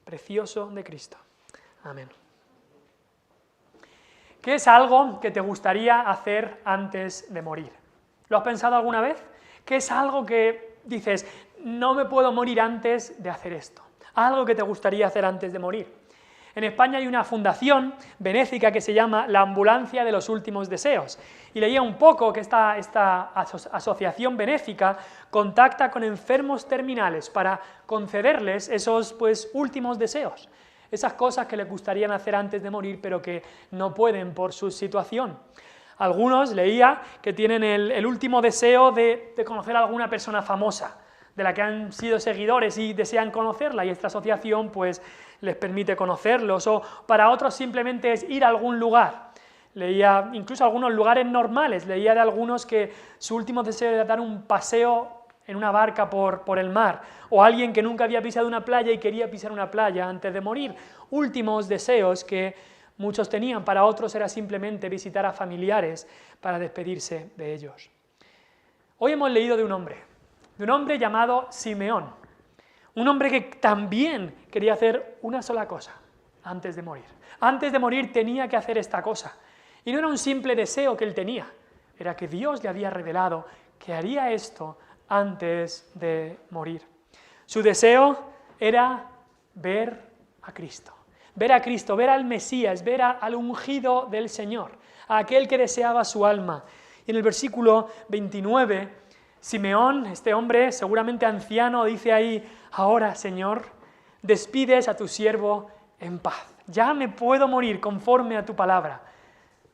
precioso de Cristo. Amén. ¿Qué es algo que te gustaría hacer antes de morir? ¿Lo has pensado alguna vez? ¿Qué es algo que dices, no me puedo morir antes de hacer esto? Algo que te gustaría hacer antes de morir. En España hay una fundación benéfica que se llama la Ambulancia de los Últimos Deseos, y leía un poco que esta asociación benéfica contacta con enfermos terminales para concederles esos últimos deseos, esas cosas que les gustarían hacer antes de morir, pero que no pueden por su situación. Algunos, leía, que tienen el último deseo de conocer a alguna persona famosa, de la que han sido seguidores y desean conocerla, y esta asociación pues les permite conocerlos, o para otros simplemente es ir a algún lugar. Leía incluso algunos lugares normales, leía de algunos que su último deseo era dar un paseo en una barca por el mar, o alguien que nunca había pisado una playa y quería pisar una playa antes de morir. Últimos deseos que muchos tenían, para otros era simplemente visitar a familiares para despedirse de ellos. Hoy hemos leído de un hombre llamado Simeón, un hombre que también quería hacer una sola cosa antes de morir. Antes de morir tenía que hacer esta cosa, y no era un simple deseo que él tenía, era que Dios le había revelado que haría esto antes de morir. Su deseo era ver a Cristo, ver al Mesías, ver al ungido del Señor, a aquel que deseaba su alma. Y en el versículo 29, Simeón, este hombre seguramente anciano, dice ahí: ahora, Señor, despides a tu siervo en paz. Ya me puedo morir conforme a tu palabra.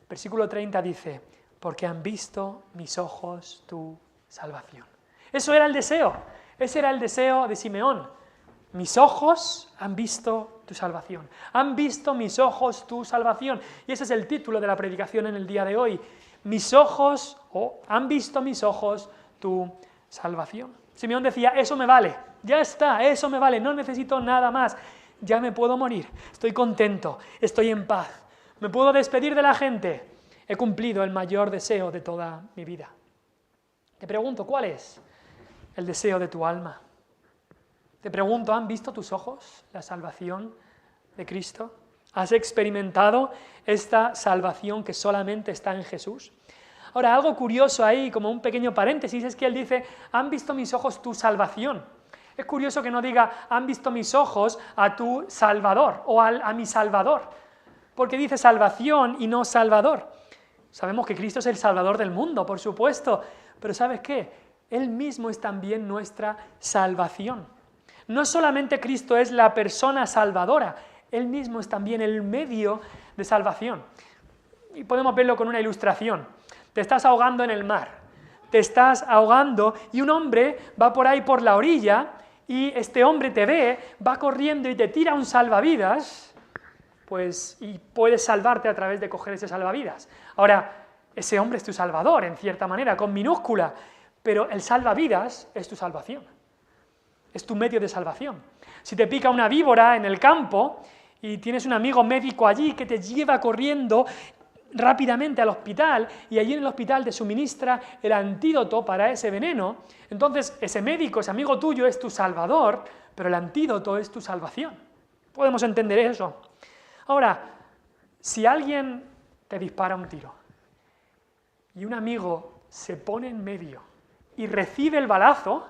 Versículo 30 dice: porque han visto mis ojos tu salvación. Eso era el deseo, ese era el deseo de Simeón. Mis ojos han visto tu salvación, han visto mis ojos tu salvación. Y ese es el título de la predicación en el día de hoy. Mis ojos, han visto mis ojos tu salvación. Simeón decía: eso me vale, ya está, eso me vale, no necesito nada más, ya me puedo morir, estoy contento, estoy en paz, me puedo despedir de la gente, he cumplido el mayor deseo de toda mi vida. Te pregunto, ¿cuál es el deseo de tu alma? Te pregunto, ¿han visto tus ojos la salvación de Cristo? ¿Has experimentado esta salvación que solamente está en Jesús? Ahora, algo curioso ahí, como un pequeño paréntesis, es que él dice: han visto mis ojos tu salvación. Es curioso que no diga: han visto mis ojos a tu Salvador, o a mi Salvador, porque dice salvación y no Salvador. Sabemos que Cristo es el Salvador del mundo, por supuesto, pero ¿sabes qué? Él mismo es también nuestra salvación. No solamente Cristo es la persona salvadora, Él mismo es también el medio de salvación. Y podemos verlo con una ilustración. Te estás ahogando en el mar, te estás ahogando y un hombre va por ahí por la orilla y este hombre te ve, va corriendo y te tira un salvavidas, y puedes salvarte a través de coger ese salvavidas. Ahora, ese hombre es tu salvador, en cierta manera, con minúscula, pero el salvavidas es tu salvación, es tu medio de salvación. Si te pica una víbora en el campo y tienes un amigo médico allí que te lleva corriendo rápidamente al hospital, y allí en el hospital te suministra el antídoto para ese veneno, entonces ese médico, ese amigo tuyo es tu salvador, pero el antídoto es tu salvación. Podemos entender eso. Ahora, si alguien te dispara un tiro y un amigo se pone en medio y recibe el balazo,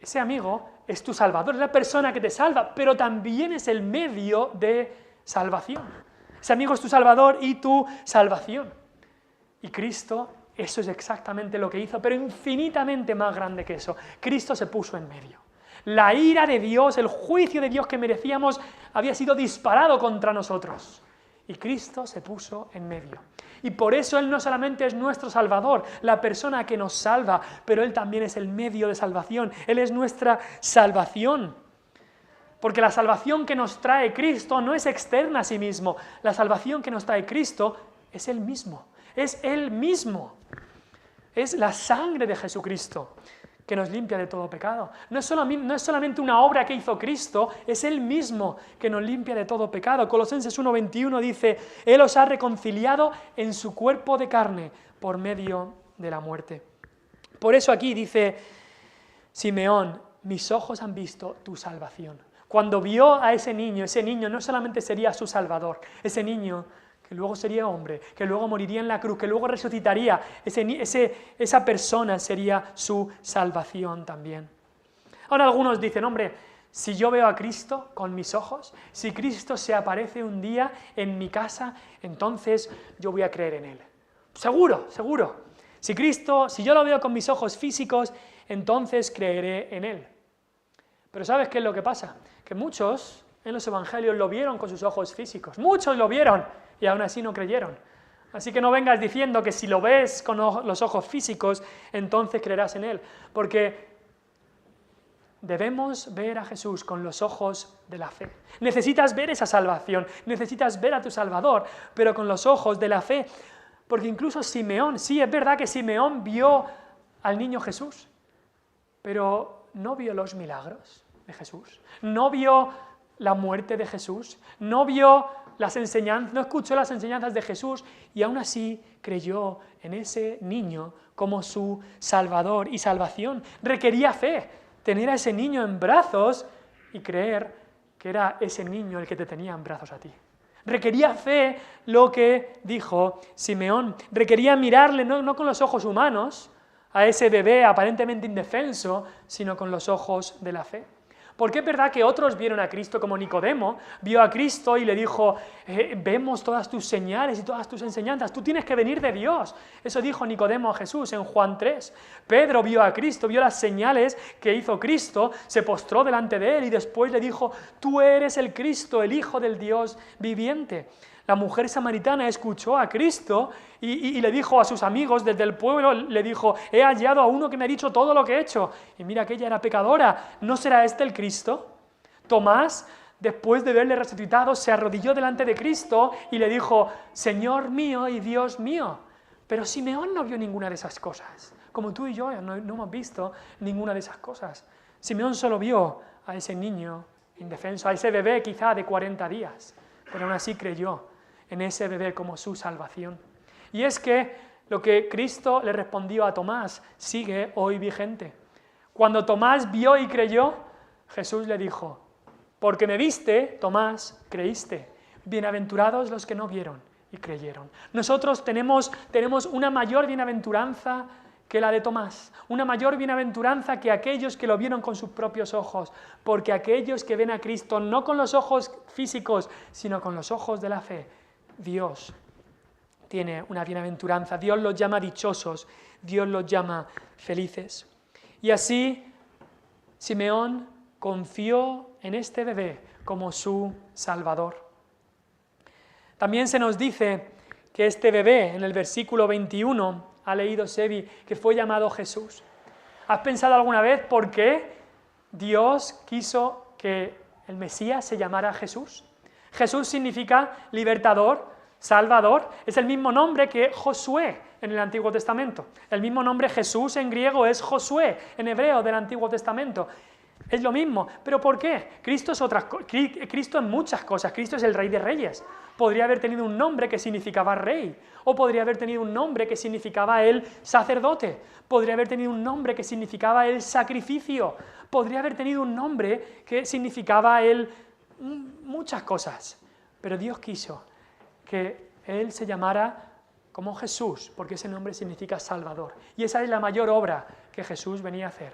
ese amigo es tu salvador, es la persona que te salva, pero también es el medio de salvación. Ese amigo es tu salvador y tu salvación. Y Cristo, eso es exactamente lo que hizo, pero infinitamente más grande que eso. Cristo se puso en medio. La ira de Dios, el juicio de Dios que merecíamos, había sido disparado contra nosotros. Y Cristo se puso en medio. Y por eso Él no solamente es nuestro Salvador, la persona que nos salva, pero Él también es el medio de salvación. Él es nuestra salvación. Porque la salvación que nos trae Cristo no es externa a sí mismo. La salvación que nos trae Cristo es Él mismo. Es Él mismo. Es la sangre de Jesucristo que nos limpia de todo pecado. No es solamente una obra que hizo Cristo, es Él mismo que nos limpia de todo pecado. Colosenses 1:21 dice: Él os ha reconciliado en su cuerpo de carne por medio de la muerte. Por eso aquí dice Simeón: mis ojos han visto tu salvación. Cuando vio a ese niño no solamente sería su salvador, ese niño que luego sería hombre, que luego moriría en la cruz, que luego resucitaría, esa persona sería su salvación también. Ahora algunos dicen, hombre, si yo veo a Cristo con mis ojos, si Cristo se aparece un día en mi casa, entonces yo voy a creer en Él. Seguro, seguro. Si yo lo veo con mis ojos físicos, entonces creeré en Él. Pero ¿sabes qué es lo que pasa? Que muchos en los evangelios lo vieron con sus ojos físicos. Muchos lo vieron y aún así no creyeron. Así que no vengas diciendo que si lo ves con los ojos físicos, entonces creerás en Él. Porque debemos ver a Jesús con los ojos de la fe. Necesitas ver esa salvación, necesitas ver a tu Salvador, pero con los ojos de la fe. Porque incluso Simeón, sí, es verdad que Simeón vio al niño Jesús, pero no vio los milagros de Jesús, no vio la muerte de Jesús, no vio no escuchó las enseñanzas de Jesús y aún así creyó en ese niño como su Salvador y salvación. Requería fe, tener a ese niño en brazos y creer que era ese niño el que te tenía en brazos a ti. Requería fe lo que dijo Simeón, requería mirarle no con los ojos humanos a ese bebé aparentemente indefenso, sino con los ojos de la fe. Porque es verdad que otros vieron a Cristo, como Nicodemo, vio a Cristo y le dijo, vemos todas tus señales y todas tus enseñanzas, tú tienes que venir de Dios. Eso dijo Nicodemo a Jesús en Juan 3. Pedro vio a Cristo, vio las señales que hizo Cristo, se postró delante de él y después le dijo, tú eres el Cristo, el Hijo del Dios viviente. La mujer samaritana escuchó a Cristo y le dijo a sus amigos desde el pueblo, le dijo, he hallado a uno que me ha dicho todo lo que he hecho. Y mira que ella era pecadora, ¿no será este el Cristo? Tomás, después de verle resucitado, se arrodilló delante de Cristo y le dijo, Señor mío y Dios mío. Pero Simeón no vio ninguna de esas cosas, como tú y yo no hemos visto ninguna de esas cosas. Simeón solo vio a ese niño indefenso, a ese bebé quizá de 40 días, pero aún así creyó en ese bebé como su salvación. Y es que lo que Cristo le respondió a Tomás sigue hoy vigente. Cuando Tomás vio y creyó, Jesús le dijo, porque me viste, Tomás, creíste. Bienaventurados los que no vieron y creyeron. Nosotros tenemos una mayor bienaventuranza que la de Tomás, una mayor bienaventuranza que aquellos que lo vieron con sus propios ojos, porque aquellos que ven a Cristo no con los ojos físicos, sino con los ojos de la fe, Dios tiene una bienaventuranza, Dios los llama dichosos, Dios los llama felices. Y así Simeón confió en este bebé como su Salvador. También se nos dice que este bebé, en el versículo 21, ha leído Sebi, que fue llamado Jesús. ¿Has pensado alguna vez por qué Dios quiso que el Mesías se llamara Jesús? Jesús significa libertador, salvador, es el mismo nombre que Josué en el Antiguo Testamento. El mismo nombre Jesús en griego es Josué en hebreo del Antiguo Testamento. Es lo mismo, pero ¿por qué? Cristo es muchas cosas, Cristo es el Rey de Reyes. Podría haber tenido un nombre que significaba rey, o podría haber tenido un nombre que significaba el sacerdote, podría haber tenido un nombre que significaba el sacrificio, podría haber tenido un nombre que significaba muchas cosas, pero Dios quiso que Él se llamara como Jesús, porque ese nombre significa Salvador, y esa es la mayor obra que Jesús venía a hacer.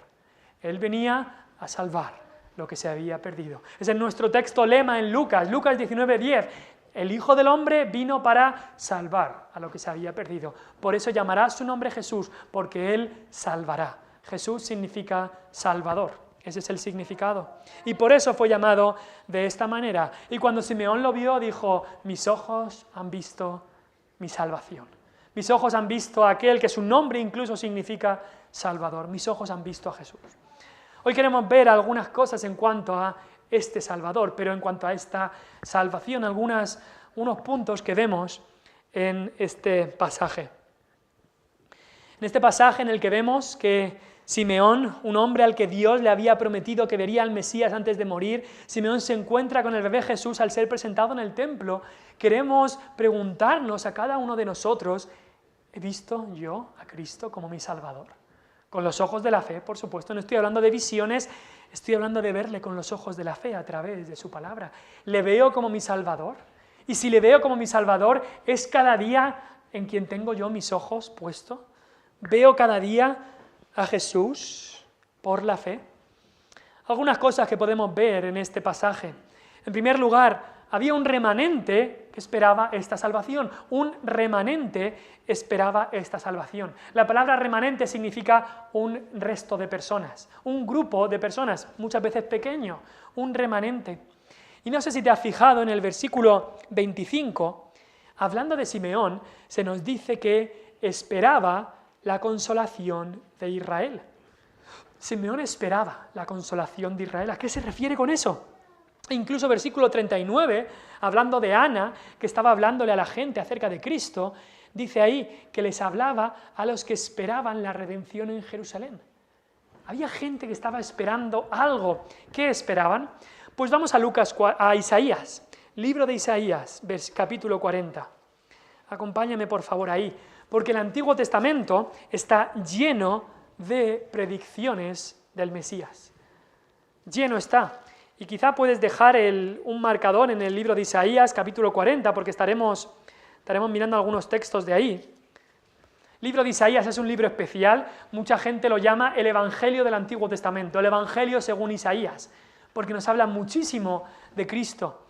Él venía a salvar lo que se había perdido. Ese es nuestro texto lema en Lucas 19:10. El Hijo del Hombre vino para salvar a lo que se había perdido. Por eso llamará su nombre Jesús, porque Él salvará. Jesús significa Salvador. Ese es el significado. Y por eso fue llamado de esta manera. Y cuando Simeón lo vio, dijo, mis ojos han visto mi salvación. Mis ojos han visto a aquel que su nombre incluso significa Salvador. Mis ojos han visto a Jesús. Hoy queremos ver algunas cosas en cuanto a este Salvador, pero en cuanto a esta salvación, unos puntos que vemos en este pasaje. En este pasaje en el que vemos que Simeón, un hombre al que Dios le había prometido que vería al Mesías antes de morir, Simeón se encuentra con el bebé Jesús al ser presentado en el templo. Queremos preguntarnos a cada uno de nosotros, ¿he visto yo a Cristo como mi Salvador? Con los ojos de la fe, por supuesto, no estoy hablando de visiones Estoy hablando de verle con los ojos de la fe a través de su palabra. Le veo como mi Salvador. Y si le veo como mi Salvador, ¿es cada día en quien tengo yo mis ojos puestos? ¿Veo cada día a Jesús por la fe? Algunas cosas que podemos ver en este pasaje. En primer lugar, había un remanente que esperaba esta salvación. Un remanente esperaba esta salvación. La palabra remanente significa un resto de personas, un grupo de personas, muchas veces pequeño, un remanente. Y no sé si te has fijado en el versículo 25, hablando de Simeón, se nos dice que esperaba la consolación de Israel. Simeón esperaba la consolación de Israel. ¿A qué se refiere con eso? Incluso versículo 39, hablando de Ana, que estaba hablándole a la gente acerca de Cristo, dice ahí que les hablaba a los que esperaban la redención en Jerusalén. Había gente que estaba esperando algo. ¿Qué esperaban? Pues vamos a Isaías, libro de Isaías, capítulo 40. Acompáñame por favor ahí, porque el Antiguo Testamento está lleno de predicciones del Mesías. Lleno está. Y quizá puedes dejar un marcador en el libro de Isaías, capítulo 40, porque estaremos mirando algunos textos de ahí. El libro de Isaías es un libro especial, mucha gente lo llama el Evangelio del Antiguo Testamento, el Evangelio según Isaías, porque nos habla muchísimo de Cristo.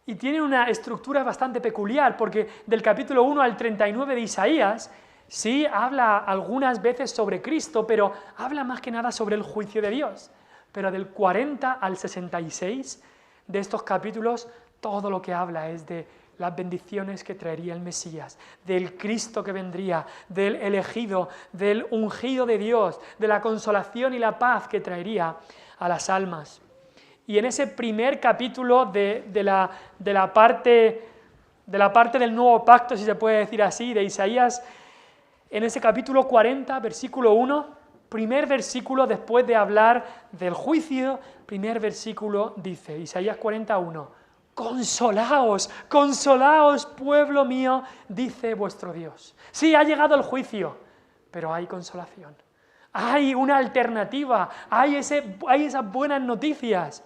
Y tiene una estructura bastante peculiar, porque del capítulo 1 al 39 de Isaías, sí habla algunas veces sobre Cristo, pero habla más que nada sobre el juicio de Dios. Pero del 40 al 66 de estos capítulos, todo lo que habla es de las bendiciones que traería el Mesías, del Cristo que vendría, del elegido, del ungido de Dios, de la consolación y la paz que traería a las almas. Y en ese primer capítulo de la parte del nuevo pacto, si se puede decir así, de Isaías, en ese capítulo 40, versículo 1, primer versículo después de hablar del juicio, primer versículo dice, Isaías 41, consolaos, consolaos, pueblo mío, dice vuestro Dios. Sí, ha llegado el juicio, pero hay consolación. Hay una alternativa, hay esas buenas noticias.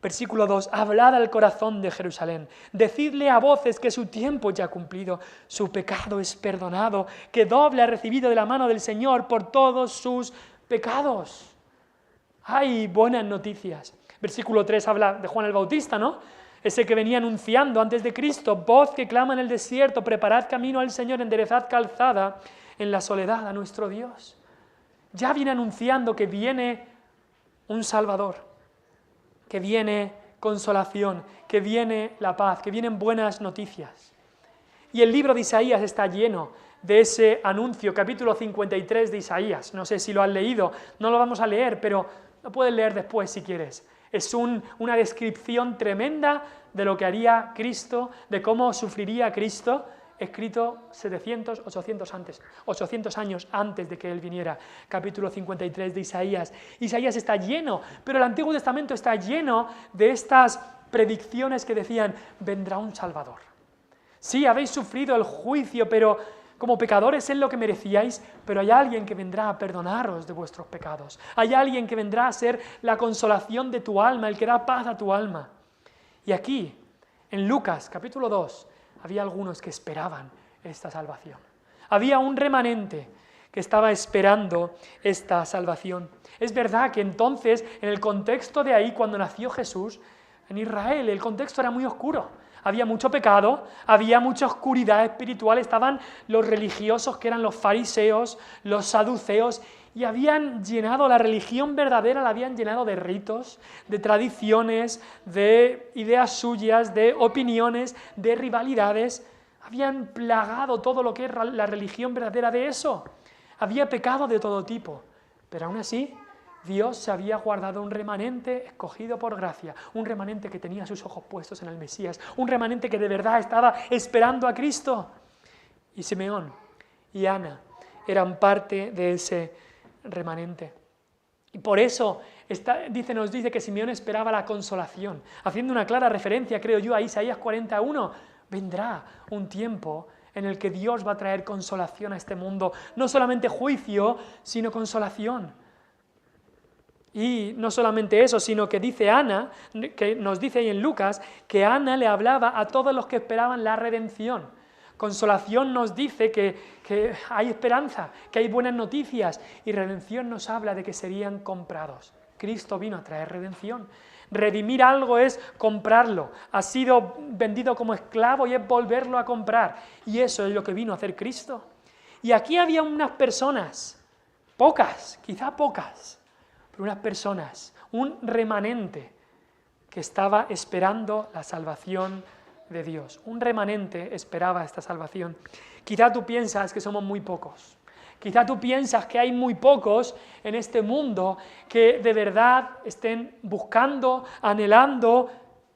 Versículo 2, hablad al corazón de Jerusalén, decidle a voces que su tiempo ya ha cumplido, su pecado es perdonado, que doble ha recibido de la mano del Señor por todos sus pecados. Hay buenas noticias. Versículo 3 habla de Juan el Bautista, ¿no? Ese que venía anunciando antes de Cristo, voz que clama en el desierto, preparad camino al Señor, enderezad calzada en la soledad a nuestro Dios. Ya viene anunciando que viene un Salvador, que viene consolación, que viene la paz, que vienen buenas noticias. Y el libro de Isaías está lleno de ese anuncio, capítulo 53 de Isaías. No sé si lo has leído, no lo vamos a leer, pero lo puedes leer después si quieres. Es una descripción tremenda de lo que haría Cristo, de cómo sufriría Cristo, escrito 800 años antes de que Él viniera, capítulo 53 de Isaías. Isaías está lleno, pero el Antiguo Testamento está lleno de estas predicciones que decían, vendrá un Salvador. Sí, habéis sufrido el juicio, pero como pecadores es lo que merecíais, pero hay alguien que vendrá a perdonaros de vuestros pecados. Hay alguien que vendrá a ser la consolación de tu alma, el que da paz a tu alma. Y aquí, en Lucas, capítulo 2, había algunos que esperaban esta salvación. Había un remanente que estaba esperando esta salvación. Es verdad que entonces, en el contexto de ahí, cuando nació Jesús, en Israel, el contexto era muy oscuro. Había mucho pecado, había mucha oscuridad espiritual, estaban los religiosos que eran los fariseos, los saduceos, y habían llenado la religión verdadera, la habían llenado de ritos, de tradiciones, de ideas suyas, de opiniones, de rivalidades. Habían plagado todo lo que es la religión verdadera de eso. Había pecado de todo tipo, pero aún así Dios se había guardado un remanente escogido por gracia, un remanente que tenía sus ojos puestos en el Mesías, un remanente que de verdad estaba esperando a Cristo. Y Simeón y Ana eran parte de ese remanente. Y por eso nos dice que Simeón esperaba la consolación, haciendo una clara referencia, creo yo, a Isaías 41. Vendrá un tiempo en el que Dios va a traer consolación a este mundo, no solamente juicio, sino consolación. Y no solamente eso, sino que dice Ana, que nos dice ahí en Lucas, que Ana le hablaba a todos los que esperaban la redención. Consolación nos dice que hay esperanza, que hay buenas noticias, y redención nos habla de que serían comprados. Cristo vino a traer redención. Redimir algo es comprarlo. Ha sido vendido como esclavo y es volverlo a comprar. Y eso es lo que vino a hacer Cristo. Y aquí había unas personas, pocas, quizá pocas, pero unas personas, un remanente que estaba esperando la salvación de Dios. Un remanente esperaba esta salvación. Quizá tú piensas que somos muy pocos. Quizá tú piensas que hay muy pocos en este mundo que de verdad estén buscando, anhelando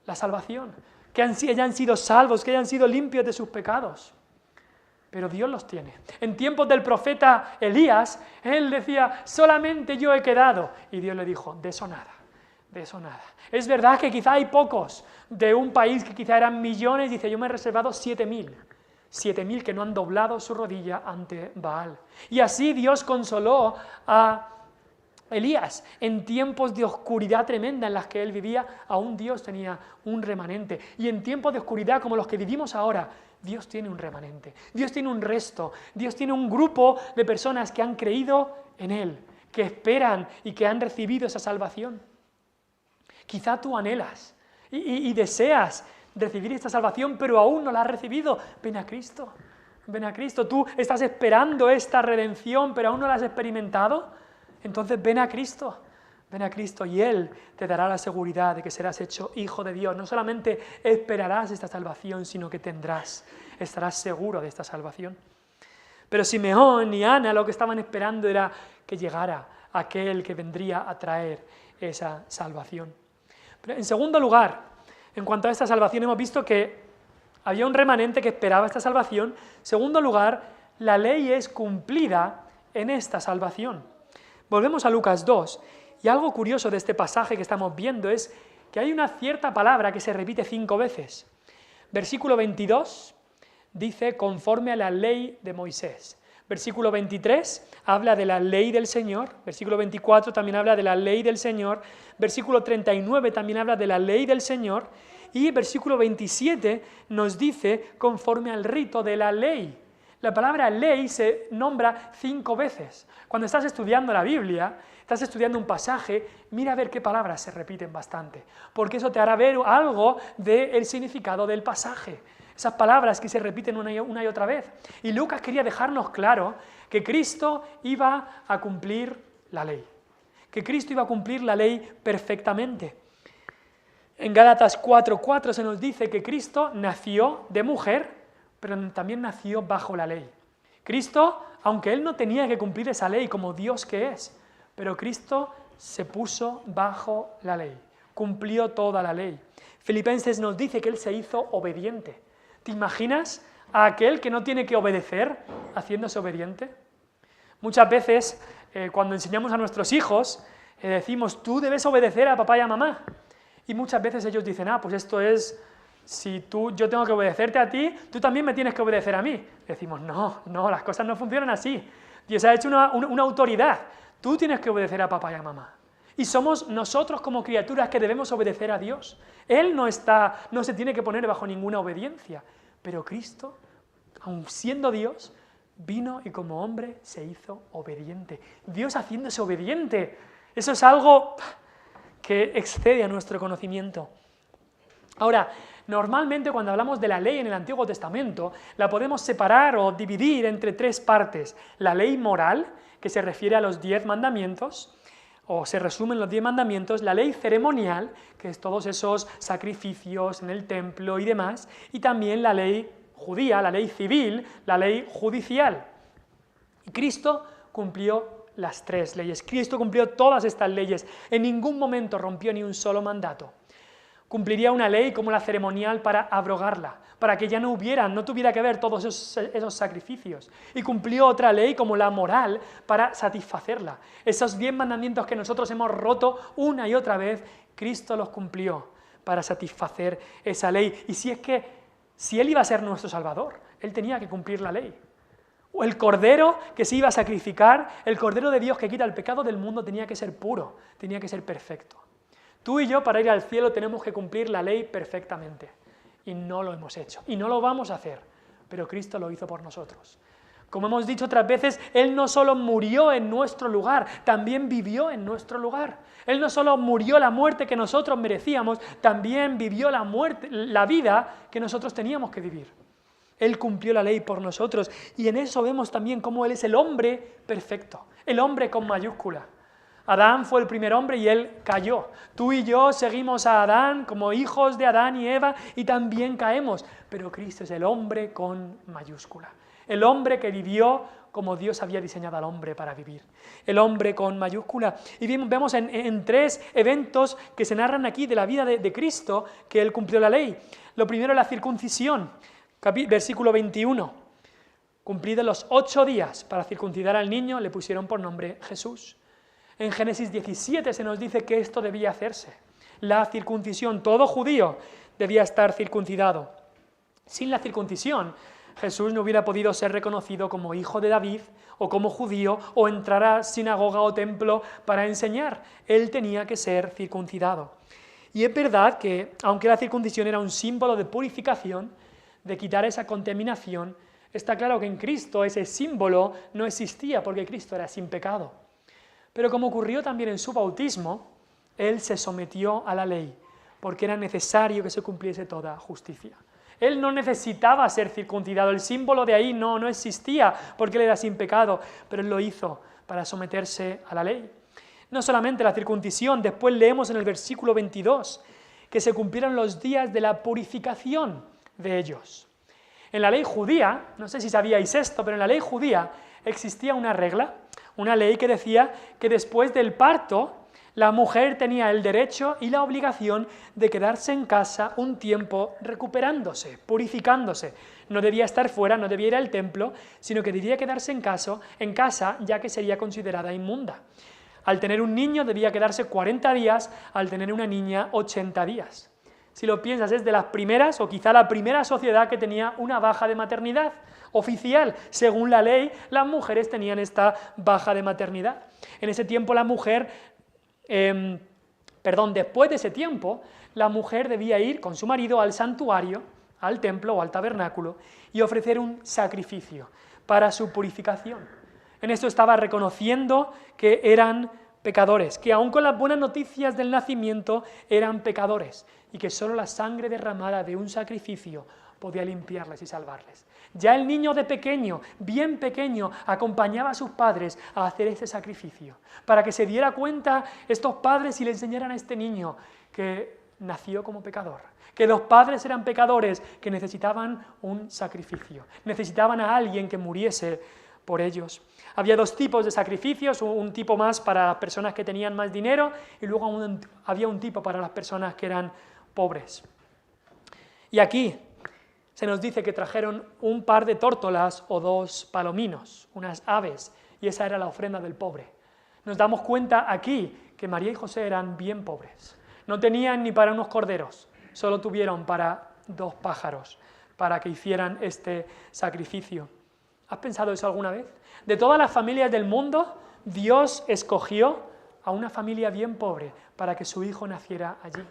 la salvación, que hayan sido salvos, que hayan sido limpios de sus pecados. Pero Dios los tiene. En tiempos del profeta Elías, él decía, solamente yo he quedado. Y Dios le dijo, de eso nada, de eso nada. Es verdad que quizá hay pocos de un país que quizá eran millones, dice, yo me he reservado 7.000. 7.000 que no han doblado su rodilla ante Baal. Y así Dios consoló a Elías. En tiempos de oscuridad tremenda en las que él vivía, aún Dios tenía un remanente. Y en tiempos de oscuridad como los que vivimos ahora, Dios tiene un remanente, Dios tiene un resto, Dios tiene un grupo de personas que han creído en Él, que esperan y que han recibido esa salvación. Quizá tú anhelas y deseas recibir esta salvación, pero aún no la has recibido. Ven a Cristo, ven a Cristo. Tú estás esperando esta redención, pero aún no la has experimentado. Entonces ven a Cristo. Ven a Cristo y Él te dará la seguridad de que serás hecho hijo de Dios. No solamente esperarás esta salvación, sino que estarás seguro de esta salvación. Pero Simeón y Ana lo que estaban esperando era que llegara aquel que vendría a traer esa salvación. Pero en segundo lugar, en cuanto a esta salvación, hemos visto que había un remanente que esperaba esta salvación. En segundo lugar, la ley es cumplida en esta salvación. Volvemos a Lucas 2. Y algo curioso de este pasaje que estamos viendo es que hay una cierta palabra que se repite 5 veces. Versículo 22 dice, conforme a la ley de Moisés. Versículo 23 habla de la ley del Señor. Versículo 24 también habla de la ley del Señor. Versículo 39 también habla de la ley del Señor. Y versículo 27 nos dice, conforme al rito de la ley. La palabra ley se nombra 5 veces. Cuando estás estudiando la Biblia, estás estudiando un pasaje, mira a ver qué palabras se repiten bastante, porque eso te hará ver algo del significado del pasaje. Esas palabras que se repiten una y otra vez. Y Lucas quería dejarnos claro que Cristo iba a cumplir la ley, que Cristo iba a cumplir la ley perfectamente. En Gálatas 4:4 se nos dice que Cristo nació de mujer, pero también nació bajo la ley. Cristo, aunque Él no tenía que cumplir esa ley como Dios que es, pero Cristo se puso bajo la ley, cumplió toda la ley. Filipenses nos dice que Él se hizo obediente. ¿Te imaginas a aquel que no tiene que obedecer haciéndose obediente? Muchas veces, cuando enseñamos a nuestros hijos, decimos, tú debes obedecer a papá y a mamá. Y muchas veces ellos dicen, pues esto es, si yo tengo que obedecerte a ti, tú también me tienes que obedecer a mí. Decimos, no, las cosas no funcionan así. Dios ha hecho una autoridad. Tú tienes que obedecer a papá y a mamá. Y somos nosotros como criaturas que debemos obedecer a Dios. Él no se tiene que poner bajo ninguna obediencia. Pero Cristo, aun siendo Dios, vino y como hombre se hizo obediente. Dios haciéndose obediente. Eso es algo que excede a nuestro conocimiento. Ahora, normalmente cuando hablamos de la ley en el Antiguo Testamento, la podemos separar o dividir entre 3 partes. La ley moral, que se refiere a los 10 mandamientos, o se resumen los 10 mandamientos, la ley ceremonial, que es todos esos sacrificios en el templo y demás, y también la ley judía, la ley civil, la ley judicial. Y Cristo cumplió las 3 leyes, Cristo cumplió todas estas leyes, en ningún momento rompió ni un solo mandato. Cumpliría una ley como la ceremonial para abrogarla, para que ya no tuviera que haber todos esos sacrificios. Y cumplió otra ley como la moral para satisfacerla. Esos 10 mandamientos que nosotros hemos roto una y otra vez, Cristo los cumplió para satisfacer esa ley. Y si Él iba a ser nuestro Salvador, Él tenía que cumplir la ley. El cordero que se iba a sacrificar, el cordero de Dios que quita el pecado del mundo, tenía que ser puro, tenía que ser perfecto. Tú y yo, para ir al cielo, tenemos que cumplir la ley perfectamente. Y no lo hemos hecho, y no lo vamos a hacer, pero Cristo lo hizo por nosotros. Como hemos dicho otras veces, Él no solo murió en nuestro lugar, también vivió en nuestro lugar. Él no solo murió la muerte que nosotros merecíamos, también vivió la vida que nosotros teníamos que vivir. Él cumplió la ley por nosotros, y en eso vemos también cómo Él es el hombre perfecto, el hombre con mayúscula. Adán fue el primer hombre y él cayó. Tú y yo seguimos a Adán como hijos de Adán y Eva y también caemos. Pero Cristo es el hombre con mayúscula. El hombre que vivió como Dios había diseñado al hombre para vivir. El hombre con mayúscula. Y vemos en tres eventos que se narran aquí de la vida de Cristo que Él cumplió la ley. Lo primero es la circuncisión. Versículo 21. Cumplidos los 8 días para circuncidar al niño, le pusieron por nombre Jesús. En Génesis 17 se nos dice que esto debía hacerse. La circuncisión, todo judío debía estar circuncidado. Sin la circuncisión, Jesús no hubiera podido ser reconocido como hijo de David o como judío o entrar a sinagoga o templo para enseñar. Él tenía que ser circuncidado. Y es verdad que, aunque la circuncisión era un símbolo de purificación, de quitar esa contaminación, está claro que en Cristo ese símbolo no existía porque Cristo era sin pecado. Pero como ocurrió también en su bautismo, Él se sometió a la ley, porque era necesario que se cumpliese toda justicia. Él no necesitaba ser circuncidado, el símbolo de ahí no existía, porque Él era sin pecado, pero Él lo hizo para someterse a la ley. No solamente la circuncisión, después leemos en el versículo 22, que se cumplieron los días de la purificación de ellos. En la ley judía, no sé si sabíais esto, pero en la ley judía existía una regla, una ley que decía que después del parto la mujer tenía el derecho y la obligación de quedarse en casa un tiempo recuperándose, purificándose. No debía estar fuera, no debía ir al templo, sino que debía quedarse en casa ya que sería considerada inmunda. Al tener un niño debía quedarse 40 días, al tener una niña 80 días. Si lo piensas, es de las primeras, o quizá la primera sociedad que tenía una baja de maternidad oficial. Según la ley, las mujeres tenían esta baja de maternidad. En ese tiempo la mujer, después de ese tiempo, la mujer debía ir con su marido al santuario, al templo o al tabernáculo, y ofrecer un sacrificio para su purificación. En esto estaba reconociendo que eran pecadores, que aun con las buenas noticias del nacimiento eran pecadores, y que solo la sangre derramada de un sacrificio podía limpiarles y salvarles. Ya el niño de pequeño, bien pequeño, acompañaba a sus padres a hacer ese sacrificio, para que se diera cuenta estos padres y le enseñaran a este niño que nació como pecador, que los padres eran pecadores, que necesitaban un sacrificio, necesitaban a alguien que muriese por ellos. Había 2 tipos de sacrificios, un tipo más para las personas que tenían más dinero y luego había un tipo para las personas que eran pobres. Y aquí se nos dice que trajeron un par de tórtolas o 2 palominos, unas aves, y esa era la ofrenda del pobre. Nos damos cuenta aquí que María y José eran bien pobres. No tenían ni para unos corderos, solo tuvieron para 2 pájaros para que hicieran este sacrificio. ¿Has pensado eso alguna vez? De todas las familias del mundo, Dios escogió a una familia bien pobre para que su hijo naciera allí.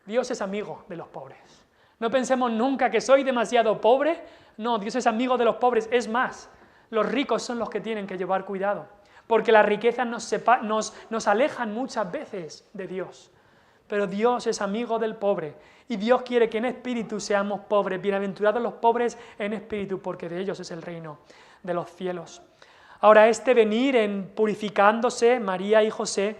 Dios es amigo de los pobres. No pensemos nunca que soy demasiado pobre. No, Dios es amigo de los pobres. Es más, los ricos son los que tienen que llevar cuidado, porque las riquezas nos alejan muchas veces de Dios. Pero Dios es amigo del pobre y Dios quiere que en espíritu seamos pobres. Bienaventurados los pobres en espíritu, porque de ellos es el reino de los cielos. Ahora, este venir en purificándose, María y José,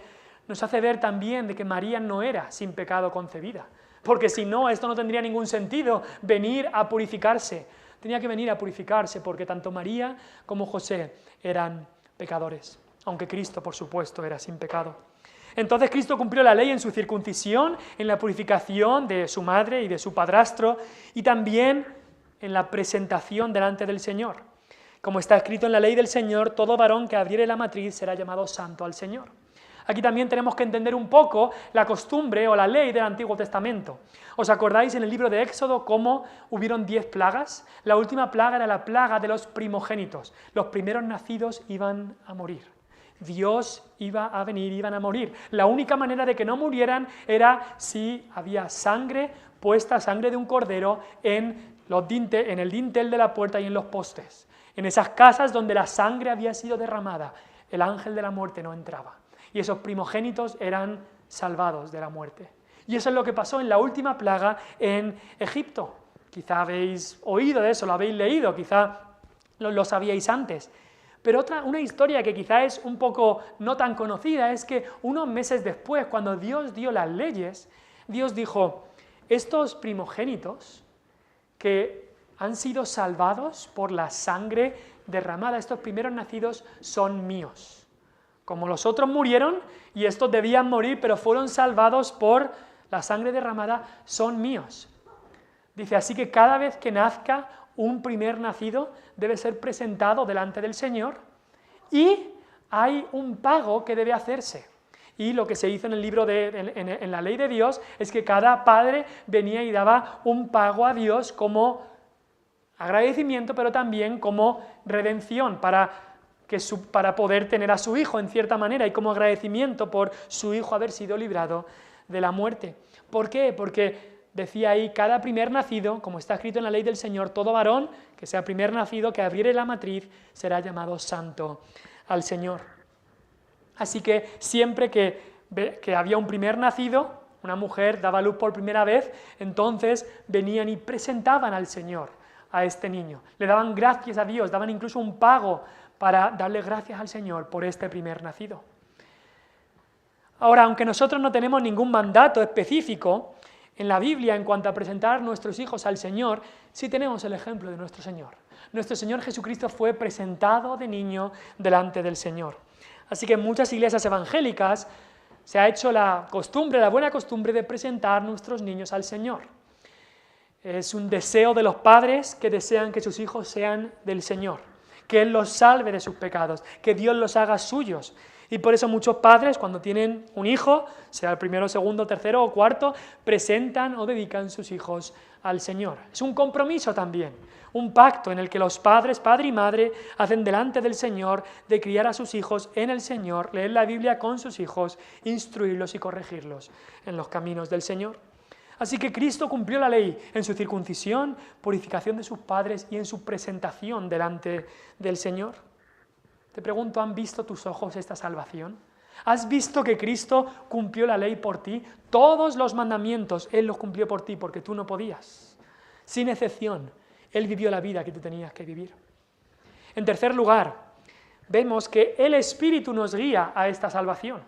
nos hace ver también de que María no era sin pecado concebida, porque si no, esto no tendría ningún sentido, venir a purificarse. Tenía que venir a purificarse porque tanto María como José eran pecadores, aunque Cristo, por supuesto, era sin pecado. Entonces Cristo cumplió la ley en su circuncisión, en la purificación de su madre y de su padrastro, y también en la presentación delante del Señor. Como está escrito en la ley del Señor, todo varón que abriere la matriz será llamado santo al Señor. Aquí también tenemos que entender un poco la costumbre o la ley del Antiguo Testamento. ¿Os acordáis en el libro de Éxodo cómo hubieron 10 plagas? La última plaga era la plaga de los primogénitos. Los primeros nacidos iban a morir. Dios iba a venir, iban a morir. La única manera de que no murieran era si había sangre puesta, sangre de un cordero, en el dintel de la puerta y en los postes. En esas casas donde la sangre había sido derramada, el ángel de la muerte no entraba. Y esos primogénitos eran salvados de la muerte. Y eso es lo que pasó en la última plaga en Egipto. Quizá habéis oído de eso, lo habéis leído, quizá lo sabíais antes. Pero una historia que quizá es un poco no tan conocida es que unos meses después, cuando Dios dio las leyes, Dios dijo: estos primogénitos que han sido salvados por la sangre derramada, estos primeros nacidos son míos. Como los otros murieron y estos debían morir, pero fueron salvados por la sangre derramada, son míos. Dice, así que cada vez que nazca un primer nacido debe ser presentado delante del Señor y hay un pago que debe hacerse. Y lo que se hizo en el libro en la ley de Dios es que cada padre venía y daba un pago a Dios como agradecimiento, pero también como redención para poder tener a su hijo en cierta manera y como agradecimiento por su hijo haber sido librado de la muerte. ¿Por qué? Porque decía ahí, cada primer nacido, como está escrito en la ley del Señor, todo varón que sea primer nacido, que abriere la matriz, será llamado santo al Señor. Así que siempre que había un primer nacido, una mujer daba luz por primera vez, entonces venían y presentaban al Señor a este niño. Le daban gracias a Dios, daban incluso un pago para darle gracias al Señor por este primer nacido. Ahora, aunque nosotros no tenemos ningún mandato específico en la Biblia en cuanto a presentar nuestros hijos al Señor, sí tenemos el ejemplo de nuestro Señor. Nuestro Señor Jesucristo fue presentado de niño delante del Señor. Así que en muchas iglesias evangélicas se ha hecho la buena costumbre de presentar nuestros niños al Señor. Es un deseo de los padres que desean que sus hijos sean del Señor, que Él los salve de sus pecados, que Dios los haga suyos. Y por eso muchos padres, cuando tienen un hijo, sea el primero, segundo, tercero o cuarto, presentan o dedican sus hijos al Señor. Es un compromiso también, un pacto en el que los padres, padre y madre, hacen delante del Señor de criar a sus hijos en el Señor, leer la Biblia con sus hijos, instruirlos y corregirlos en los caminos del Señor. Así que Cristo cumplió la ley en su circuncisión, purificación de sus padres y en su presentación delante del Señor. Te pregunto, ¿han visto tus ojos esta salvación? ¿Has visto que Cristo cumplió la ley por ti? Todos los mandamientos Él los cumplió por ti porque tú no podías. Sin excepción, Él vivió la vida que tú tenías que vivir. En tercer lugar, vemos que el Espíritu nos guía a esta salvación.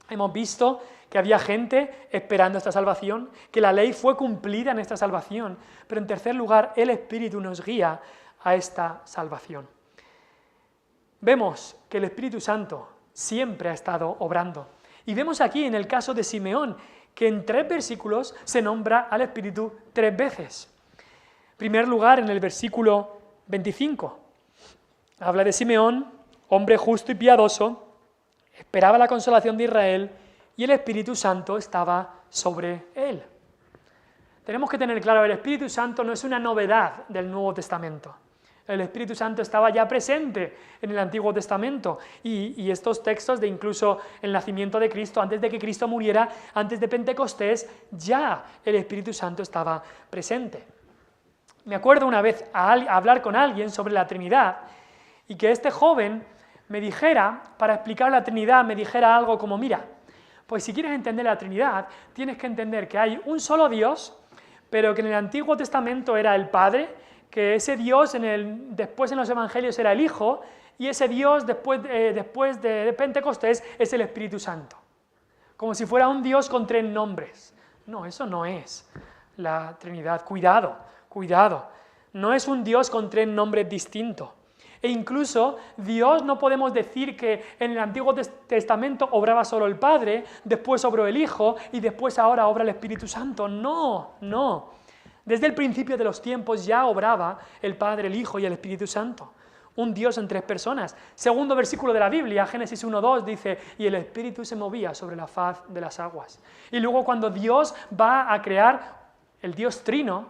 Hemos visto que había gente esperando esta salvación, que la ley fue cumplida en esta salvación, pero en tercer lugar, el Espíritu nos guía a esta salvación. Vemos que el Espíritu Santo siempre ha estado obrando. Y vemos aquí en el caso de Simeón, que en 3 versículos se nombra al Espíritu 3 veces. En primer lugar, en el versículo 25, habla de Simeón, hombre justo y piadoso, esperaba la consolación de Israel y el Espíritu Santo estaba sobre él. Tenemos que tener claro, el Espíritu Santo no es una novedad del Nuevo Testamento. El Espíritu Santo estaba ya presente en el Antiguo Testamento y estos textos de incluso el nacimiento de Cristo, antes de que Cristo muriera, antes de Pentecostés, ya el Espíritu Santo estaba presente. Me acuerdo una vez a hablar con alguien sobre la Trinidad y que este joven me dijera, para explicar la Trinidad, me dijera algo como, mira, pues si quieres entender la Trinidad, tienes que entender que hay un solo Dios, pero que en el Antiguo Testamento era el Padre, que ese Dios después en los Evangelios era el Hijo, y ese Dios después de Pentecostés es el Espíritu Santo. Como si fuera un Dios con 3 nombres. No, eso no es la Trinidad. Cuidado. No es un Dios con 3 nombres distintos. E incluso Dios no podemos decir que en el Antiguo Testamento obraba solo el Padre, después obró el Hijo y después ahora obra el Espíritu Santo. No. Desde el principio de los tiempos ya obraba el Padre, el Hijo y el Espíritu Santo. un Dios en 3 personas. Segundo versículo de la Biblia, Génesis 1:2, dice, y el Espíritu se movía sobre la faz de las aguas. Y luego cuando Dios va a crear el Dios Trino,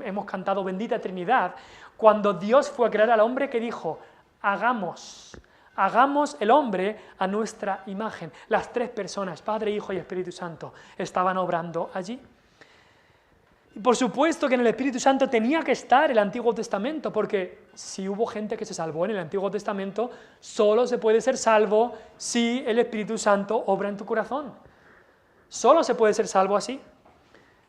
hemos cantado Bendita Trinidad, cuando Dios fue a crear al hombre, que dijo, hagamos el hombre a nuestra imagen. Las 3 personas, Padre, Hijo y Espíritu Santo, estaban obrando allí. Y por supuesto que en el Espíritu Santo tenía que estar el Antiguo Testamento, porque si hubo gente que se salvó en el Antiguo Testamento, solo se puede ser salvo si el Espíritu Santo obra en tu corazón. Solo se puede ser salvo así.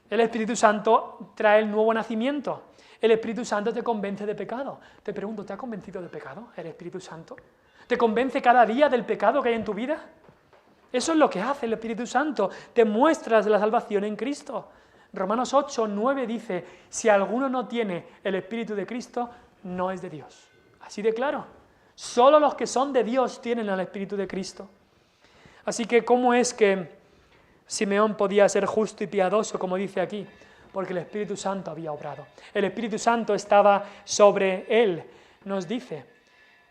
El Espíritu Santo trae el nuevo nacimiento. El Espíritu Santo te convence de pecado. Te pregunto, ¿te ha convencido de pecado el Espíritu Santo? ¿Te convence cada día del pecado que hay en tu vida? Eso es lo que hace el Espíritu Santo. Te muestras la salvación en Cristo. Romanos 8:9 dice, si alguno no tiene el Espíritu de Cristo, no es de Dios. Así de claro. Solo los que son de Dios tienen el Espíritu de Cristo. Así que, ¿cómo es que Simeón podía ser justo y piadoso, como dice aquí? Porque el Espíritu Santo había obrado. El Espíritu Santo estaba sobre él, nos dice.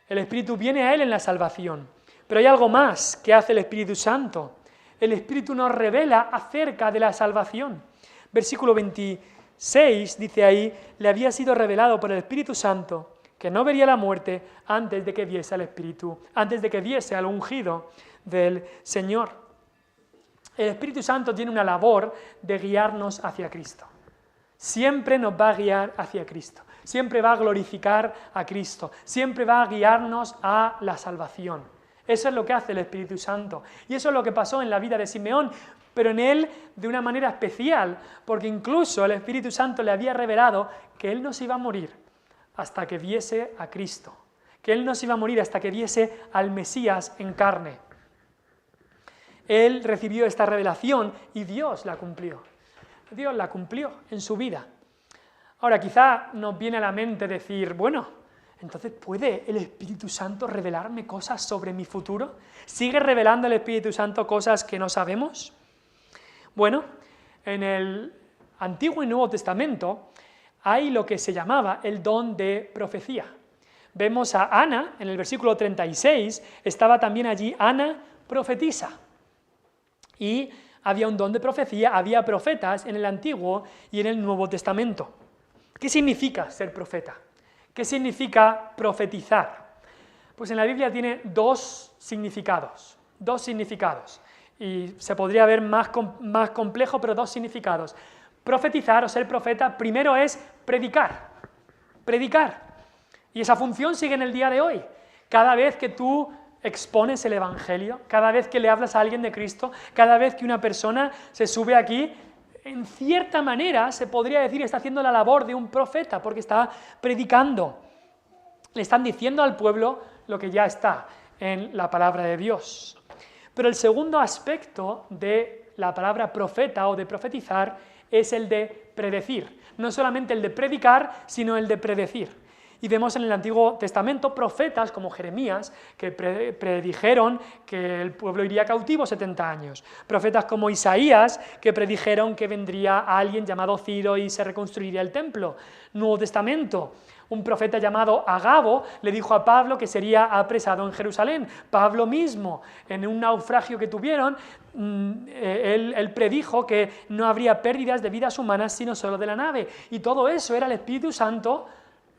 El Espíritu viene a él en la salvación. Pero hay algo más que hace el Espíritu Santo. El Espíritu nos revela acerca de la salvación. Versículo 26 dice ahí, le había sido revelado por el Espíritu Santo que no vería la muerte antes de que viese al Espíritu, antes de que viese al ungido del Señor. El Espíritu Santo tiene una labor de guiarnos hacia Cristo. Siempre nos va a guiar hacia Cristo. Siempre va a glorificar a Cristo. Siempre va a guiarnos a la salvación. Eso es lo que hace el Espíritu Santo. Y eso es lo que pasó en la vida de Simeón, pero en él de una manera especial, porque incluso el Espíritu Santo le había revelado que él no se iba a morir hasta que viese a Cristo. Que él no se iba a morir hasta que viese al Mesías en carne. Él recibió esta revelación y Dios la cumplió. Dios la cumplió en su vida. Ahora, quizá nos viene a la mente decir, bueno, entonces ¿puede el Espíritu Santo revelarme cosas sobre mi futuro? ¿Sigue revelando el Espíritu Santo cosas que no sabemos? Bueno, en el Antiguo y Nuevo Testamento hay lo que se llamaba el don de profecía. Vemos a Ana, en el versículo 36, estaba también allí Ana profetisa. Y había un don de profecía, había profetas en el Antiguo y en el Nuevo Testamento. ¿Qué significa ser profeta? ¿Qué significa profetizar? Pues en la Biblia tiene dos significados. Y se podría ver más complejo, pero 2 significados. Profetizar o ser profeta, primero es predicar. Y esa función sigue en el día de hoy. Cada vez que tú expones el Evangelio, cada vez que le hablas a alguien de Cristo, cada vez que una persona se sube aquí, en cierta manera se podría decir está haciendo la labor de un profeta, porque está predicando. Le están diciendo al pueblo lo que ya está en la palabra de Dios. Pero el segundo aspecto de la palabra profeta o de profetizar es el de predecir. No solamente el de predicar, sino el de predecir. Y vemos en el Antiguo Testamento profetas como Jeremías, que predijeron que el pueblo iría cautivo 70 años. Profetas como Isaías, que predijeron que vendría alguien llamado Ciro y se reconstruiría el templo. Nuevo Testamento, un profeta llamado Agabo le dijo a Pablo que sería apresado en Jerusalén. Pablo mismo, en un naufragio que tuvieron, él predijo que no habría pérdidas de vidas humanas, sino solo de la nave. Y todo eso era el Espíritu Santo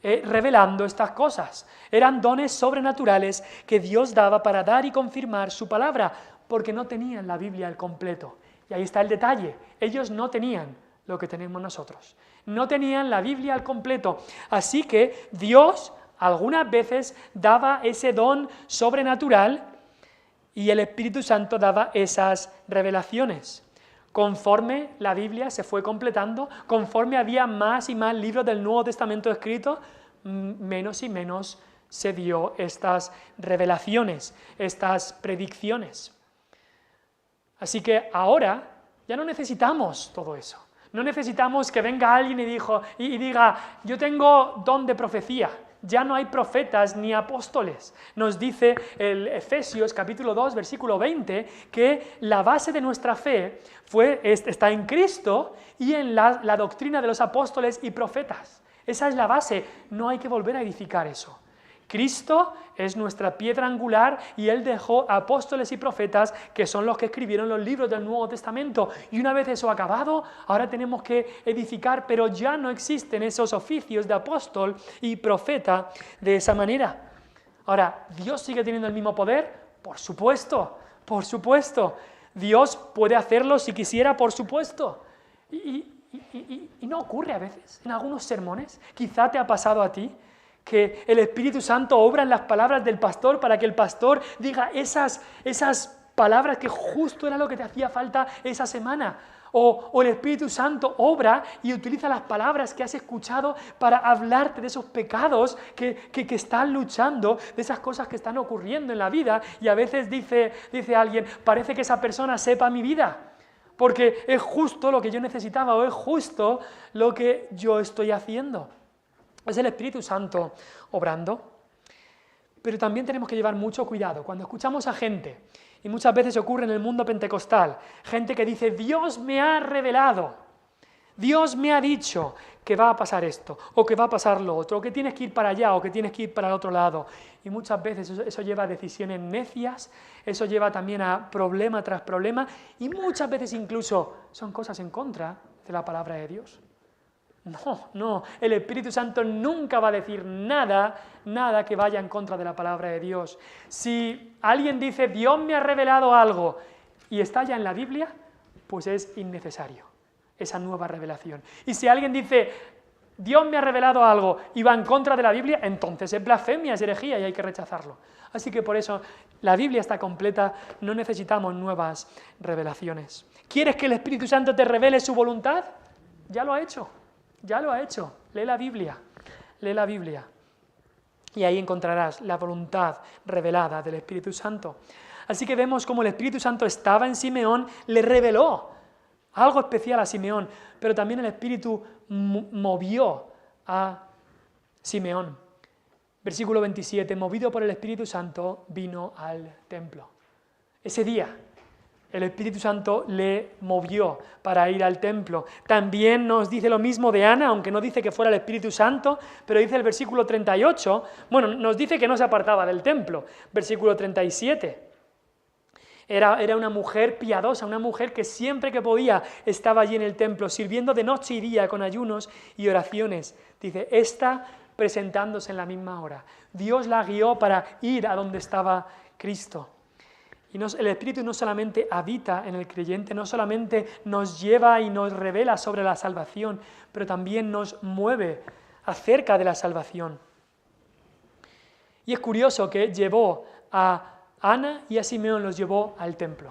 revelando estas cosas. Eran dones sobrenaturales que Dios daba para dar y confirmar su palabra, porque no tenían la Biblia al completo. Y ahí está el detalle. Ellos no tenían lo que tenemos nosotros. No tenían la Biblia al completo. Así que Dios algunas veces daba ese don sobrenatural y el Espíritu Santo daba esas revelaciones. Conforme la Biblia se fue completando, conforme había más y más libros del Nuevo Testamento escritos, menos y menos se dio estas revelaciones, estas predicciones. Así que ahora ya no necesitamos todo eso. No necesitamos que venga alguien y diga, yo tengo don de profecía. Ya no hay profetas ni apóstoles. Nos dice el Efesios capítulo 2, versículo 20, que la base de nuestra fe está en Cristo y en la doctrina de los apóstoles y profetas. Esa es la base, no hay que volver a edificar eso. Cristo es nuestra piedra angular y Él dejó apóstoles y profetas que son los que escribieron los libros del Nuevo Testamento. Y una vez eso acabado, ahora tenemos que edificar, pero ya no existen esos oficios de apóstol y profeta de esa manera. Ahora, ¿Dios sigue teniendo el mismo poder? Por supuesto, por supuesto. Dios puede hacerlo si quisiera, por supuesto. Y no ocurre a veces, en algunos sermones, quizá te ha pasado a ti, que el Espíritu Santo obra en las palabras del pastor para que el pastor diga esas palabras que justo era lo que te hacía falta esa semana. O el Espíritu Santo obra y utiliza las palabras que has escuchado para hablarte de esos pecados que están luchando, de esas cosas que están ocurriendo en la vida. Y a veces dice alguien, parece que esa persona sepa mi vida, porque es justo lo que yo necesitaba o es justo lo que yo estoy haciendo. Es el Espíritu Santo obrando. Pero también tenemos que llevar mucho cuidado cuando escuchamos a gente, y muchas veces ocurre en el mundo pentecostal, gente que dice, Dios me ha revelado, Dios me ha dicho que va a pasar esto, o que va a pasar lo otro, o que tienes que ir para allá, o que tienes que ir para el otro lado. Y muchas veces eso lleva a decisiones necias, eso lleva también a problema tras problema, y muchas veces incluso son cosas en contra de la palabra de Dios. No, el Espíritu Santo nunca va a decir nada que vaya en contra de la palabra de Dios. Si alguien dice, Dios me ha revelado algo, y está ya en la Biblia, pues es innecesario esa nueva revelación. Y si alguien dice, Dios me ha revelado algo, y va en contra de la Biblia, entonces es blasfemia, es herejía, y hay que rechazarlo. Así que por eso la Biblia está completa, no necesitamos nuevas revelaciones. ¿Quieres que el Espíritu Santo te revele su voluntad? Ya lo ha hecho. Ya lo ha hecho, lee la Biblia, y ahí encontrarás la voluntad revelada del Espíritu Santo. Así que vemos cómo el Espíritu Santo estaba en Simeón, le reveló algo especial a Simeón, pero también el Espíritu movió a Simeón. Versículo 27, movido por el Espíritu Santo, vino al templo. Ese día el Espíritu Santo le movió para ir al templo. También nos dice lo mismo de Ana, aunque no dice que fuera el Espíritu Santo, pero dice el versículo 38, bueno, nos dice que no se apartaba del templo. Versículo 37. Era una mujer piadosa, una mujer que siempre que podía estaba allí en el templo, sirviendo de noche y día con ayunos y oraciones. Dice, esta presentándose en la misma hora. Dios la guió para ir a donde estaba Cristo. Y el Espíritu no solamente habita en el creyente, no solamente nos lleva y nos revela sobre la salvación, pero también nos mueve acerca de la salvación. Y es curioso que llevó a Ana y a Simeón, los llevó al templo,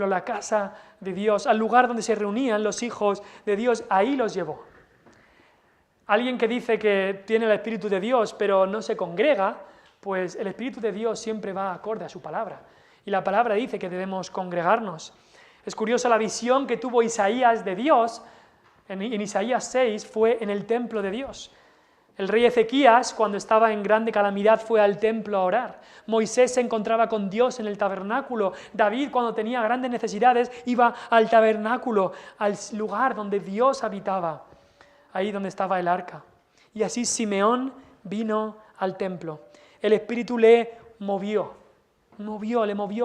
la casa de Dios, al lugar donde se reunían los hijos de Dios, ahí los llevó. Alguien que dice que tiene el Espíritu de Dios, pero no se congrega, pues el Espíritu de Dios siempre va acorde a su palabra. Y la palabra dice que debemos congregarnos. Es curioso la visión que tuvo Isaías de Dios, en Isaías 6, fue en el templo de Dios. El rey Ezequías, cuando estaba en grande calamidad, fue al templo a orar. Moisés se encontraba con Dios en el tabernáculo. David, cuando tenía grandes necesidades, iba al tabernáculo, al lugar donde Dios habitaba, ahí donde estaba el arca. Y así Simeón vino al templo. El Espíritu le movió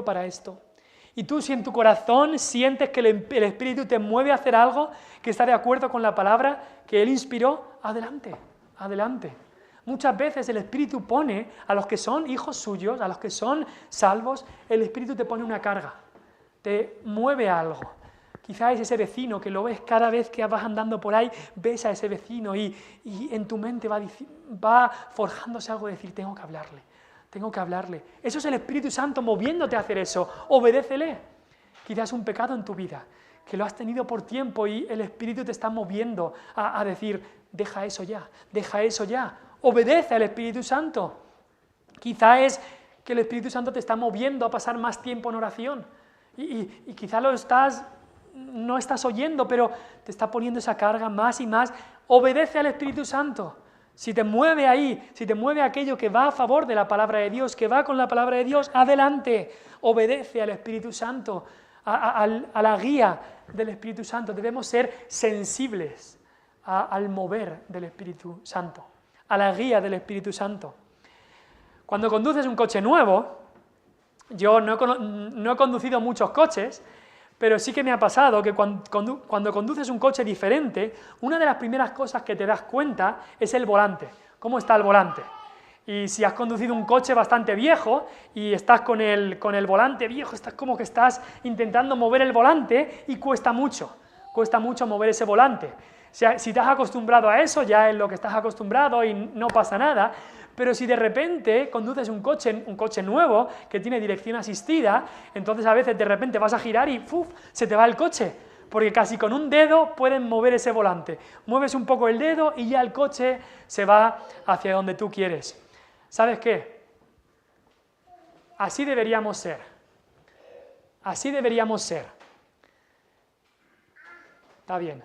para esto. Y tú, si en tu corazón sientes que el Espíritu te mueve a hacer algo que está de acuerdo con la palabra que Él inspiró, adelante. Muchas veces el Espíritu pone a los que son hijos suyos, a los que son salvos, el Espíritu te pone una carga, te mueve a algo. Quizás es ese vecino que lo ves cada vez que vas andando por ahí, ves a ese vecino y en tu mente va forjándose algo de decir, tengo que hablarle. Eso es el Espíritu Santo moviéndote a hacer eso. Obedécele. Quizás un pecado en tu vida, que lo has tenido por tiempo y el Espíritu te está moviendo a decir, deja eso ya. Obedece al Espíritu Santo. Quizás es que el Espíritu Santo te está moviendo a pasar más tiempo en oración. Y quizás no estás oyendo, pero te está poniendo esa carga más y más. Obedece al Espíritu Santo. Si te mueve ahí, si te mueve aquello que va a favor de la palabra de Dios, que va con la palabra de Dios, adelante, obedece al Espíritu Santo, a la guía del Espíritu Santo. Debemos ser sensibles al mover del Espíritu Santo, a la guía del Espíritu Santo. Cuando conduces un coche nuevo, yo no he conducido muchos coches, pero sí que me ha pasado que cuando conduces un coche diferente, una de las primeras cosas que te das cuenta es el volante, cómo está el volante. Y si has conducido un coche bastante viejo y estás con el volante viejo, estás como que estás intentando mover el volante y cuesta mucho mover ese volante. O sea, si te has acostumbrado a eso, ya es lo que estás acostumbrado y no pasa nada, pero si de repente conduces un coche nuevo que tiene dirección asistida, entonces a veces de repente vas a girar y ¡fuf!, se te va el coche, porque casi con un dedo pueden mover ese volante. Mueves un poco el dedo y ya el coche se va hacia donde tú quieres. ¿Sabes qué? Así deberíamos ser. Así deberíamos ser. Está bien.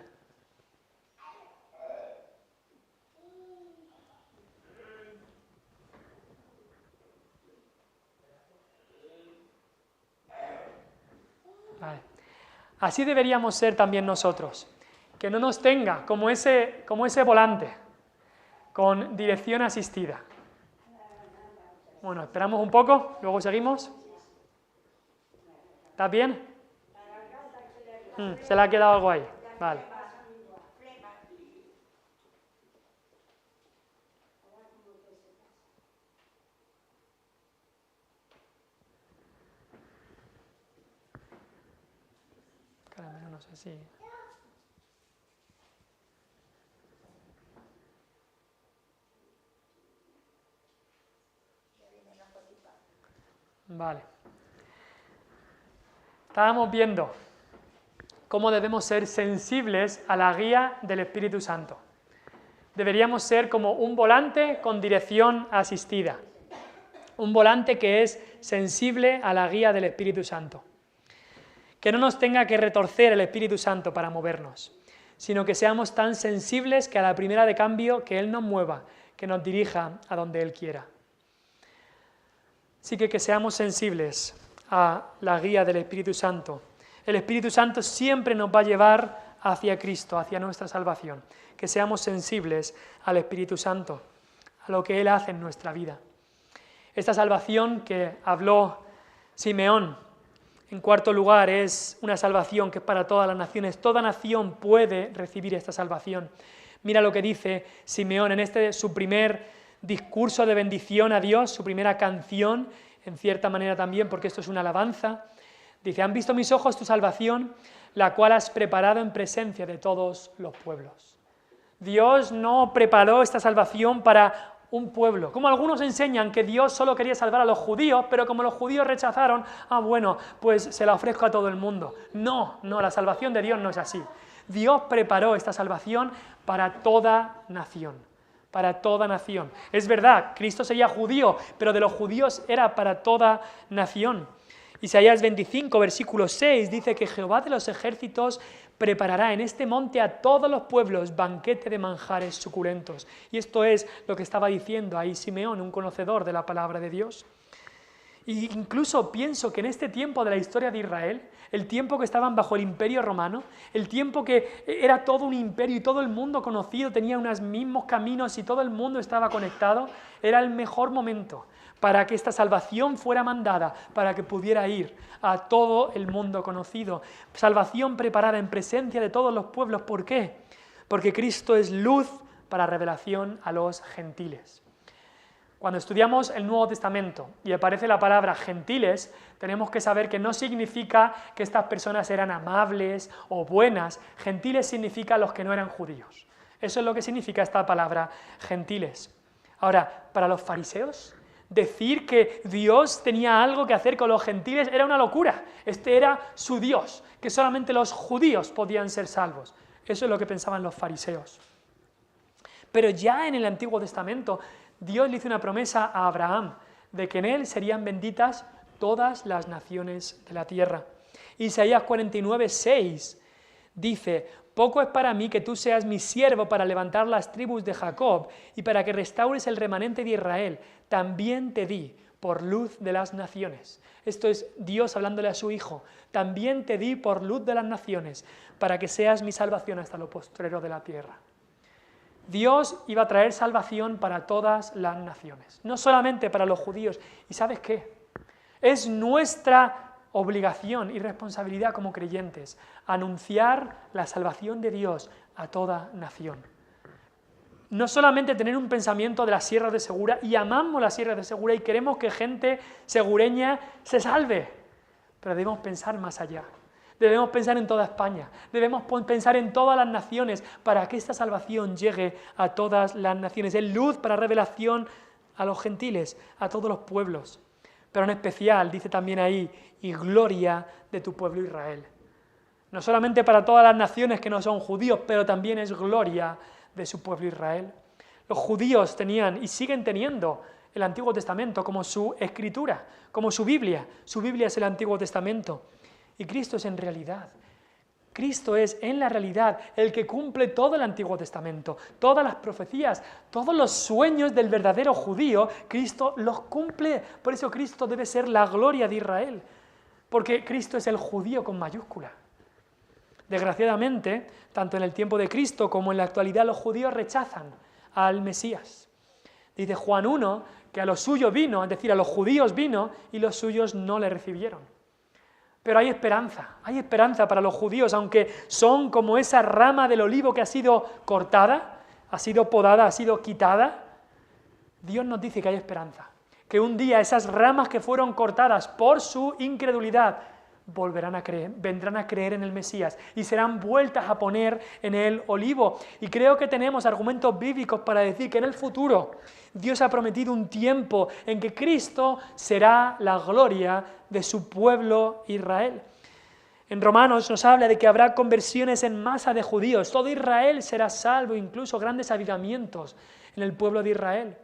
Vale. Así deberíamos ser también nosotros, que no nos tenga como ese volante, con dirección asistida. Bueno, esperamos un poco, luego seguimos. ¿Estás bien? Se le ha quedado algo ahí, vale. Caramelo, no sé si... Vale. Estábamos viendo cómo debemos ser sensibles a la guía del Espíritu Santo. Deberíamos ser como un volante con dirección asistida. Un volante que es sensible a la guía del Espíritu Santo. Que no nos tenga que retorcer el Espíritu Santo para movernos, sino que seamos tan sensibles que a la primera de cambio que Él nos mueva, que nos dirija a donde Él quiera. Así que seamos sensibles a la guía del Espíritu Santo. El Espíritu Santo siempre nos va a llevar hacia Cristo, hacia nuestra salvación. Que seamos sensibles al Espíritu Santo, a lo que Él hace en nuestra vida. Esta salvación que habló Simeón, en cuarto lugar, es una salvación que es para todas las naciones. Toda nación puede recibir esta salvación. Mira lo que dice Simeón en su primer discurso de bendición a Dios, su primera canción, en cierta manera también, porque esto es una alabanza. Dice: han visto mis ojos tu salvación, la cual has preparado en presencia de todos los pueblos. Dios no preparó esta salvación para un pueblo, como algunos enseñan que Dios solo quería salvar a los judíos, pero como los judíos rechazaron, bueno, pues se la ofrezco a todo el mundo. No, la salvación de Dios no es así. Dios preparó esta salvación para toda nación. Para toda nación. Es verdad, Cristo sería judío, pero de los judíos era para toda nación. Isaías 25, versículo 6, dice que Jehová de los ejércitos preparará en este monte a todos los pueblos banquete de manjares suculentos. Y esto es lo que estaba diciendo ahí Simeón, un conocedor de la palabra de Dios. Y incluso pienso que en este tiempo de la historia de Israel, el tiempo que estaban bajo el imperio romano, el tiempo que era todo un imperio y todo el mundo conocido, tenía unos mismos caminos y todo el mundo estaba conectado, era el mejor momento para que esta salvación fuera mandada, para que pudiera ir a todo el mundo conocido. Salvación preparada en presencia de todos los pueblos. ¿Por qué? Porque Cristo es luz para revelación a los gentiles. Cuando estudiamos el Nuevo Testamento y aparece la palabra gentiles, tenemos que saber que no significa que estas personas eran amables o buenas. Gentiles significa los que no eran judíos. Eso es lo que significa esta palabra gentiles. Ahora, para los fariseos, decir que Dios tenía algo que hacer con los gentiles era una locura. Este era su Dios, que solamente los judíos podían ser salvos. Eso es lo que pensaban los fariseos. Pero ya en el Antiguo Testamento, Dios le hizo una promesa a Abraham de que en él serían benditas todas las naciones de la tierra. Isaías 49, 6 dice: poco es para mí que tú seas mi siervo para levantar las tribus de Jacob y para que restaures el remanente de Israel. También te di por luz de las naciones. Esto es Dios hablándole a su Hijo. También te di por luz de las naciones para que seas mi salvación hasta lo postrero de la tierra. Dios iba a traer salvación para todas las naciones, no solamente para los judíos. ¿Y sabes qué? Es nuestra obligación y responsabilidad como creyentes anunciar la salvación de Dios a toda nación. No solamente tener un pensamiento de las sierras de Segura, y amamos las sierras de Segura y queremos que gente segureña se salve, pero debemos pensar más allá. Debemos pensar en toda España, debemos pensar en todas las naciones para que esta salvación llegue a todas las naciones. Es luz para revelación a los gentiles, a todos los pueblos, pero en especial, dice también ahí, y gloria de tu pueblo Israel. No solamente para todas las naciones que no son judíos, pero también es gloria de su pueblo Israel. Los judíos tenían y siguen teniendo el Antiguo Testamento como su escritura, como su Biblia. Su Biblia es el Antiguo Testamento. Y Cristo es en realidad. Cristo es en la realidad el que cumple todo el Antiguo Testamento, todas las profecías, todos los sueños del verdadero judío, Cristo los cumple. Por eso Cristo debe ser la gloria de Israel, porque Cristo es el judío con mayúscula. Desgraciadamente, tanto en el tiempo de Cristo como en la actualidad, los judíos rechazan al Mesías. Dice Juan 1 que a los suyos vino, es decir, a los judíos vino, y los suyos no le recibieron. Pero hay esperanza para los judíos, aunque son como esa rama del olivo que ha sido cortada, ha sido podada, ha sido quitada. Dios nos dice que hay esperanza, que un día esas ramas que fueron cortadas por su incredulidad volverán a creer, vendrán a creer en el Mesías y serán vueltas a poner en el olivo. Y creo que tenemos argumentos bíblicos para decir que en el futuro Dios ha prometido un tiempo en que Cristo será la gloria de su pueblo Israel. En Romanos nos habla de que habrá conversiones en masa de judíos. Todo Israel será salvo, incluso grandes avivamientos en el pueblo de Israel.